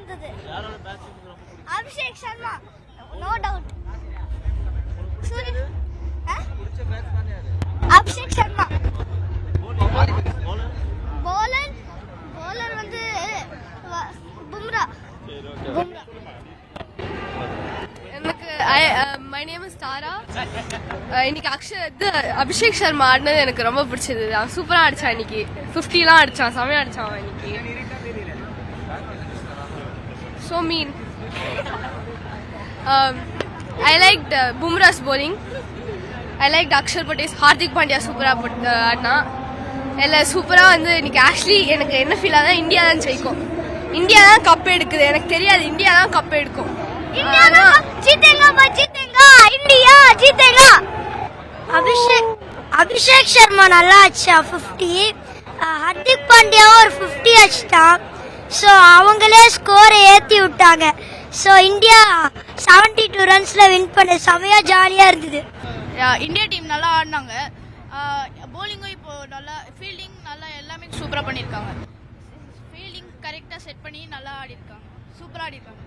இருந்தது. Abhishek Sharma no doubt. Abhishek Sharma. Bowler வந்து பும்ரா. எனக்கு மை நேம் இஸ் தாரா. இன்னைக்கு அபிஷேக் சர்மா ஆடினது எனக்கு ரொம்ப பிடிச்சது. அவன் சூப்பரா அடிச்சான். இன்னைக்கு 50 அடிச்சான். செமையா அடிச்சான் அவன் இன்னைக்கு. So mean. I liked Bumrah's bowling. I liked Akshar Patel. Hardik Pandya சூப்பரா ஆடினா. எல்லாம் சூப்பரா வந்து இன்னைக்கு ஆக்சுவலி எனக்கு என்ன ஃபீல் ஆகுதுன்னா இந்தியா தான் ஜெயிக்கும். இந்தியா தான் கப் எடுக்குது. எனக்கு தெரியாது இந்தியா தான் கப் எடுக்கும். அபிஷேக் சர்மா நல்லா அடிச்சா 50. ஹர்திக் பாண்டியா ஒரு 50 அடிச்சிட்டான். ஸோ அவங்களே ஸ்கோரை ஏற்றி விட்டாங்க. ஸோ இந்தியா 72 ரன்ஸ்ல வின் பண்ண செமையா ஜாலியா இருந்தது. இந்தியா டீம் நல்லா ஆடினாங்க. போலிங்கும் இப்போ நல்லா, ஃபீல்டிங் நல்லா, எல்லாமே சூப்பராக பண்ணியிருக்காங்க. ஃபீல்டிங் கரெக்டாக செட் பண்ணி நல்லா ஆடிருக்காங்க. சூப்பராக ஆடிருக்காங்க.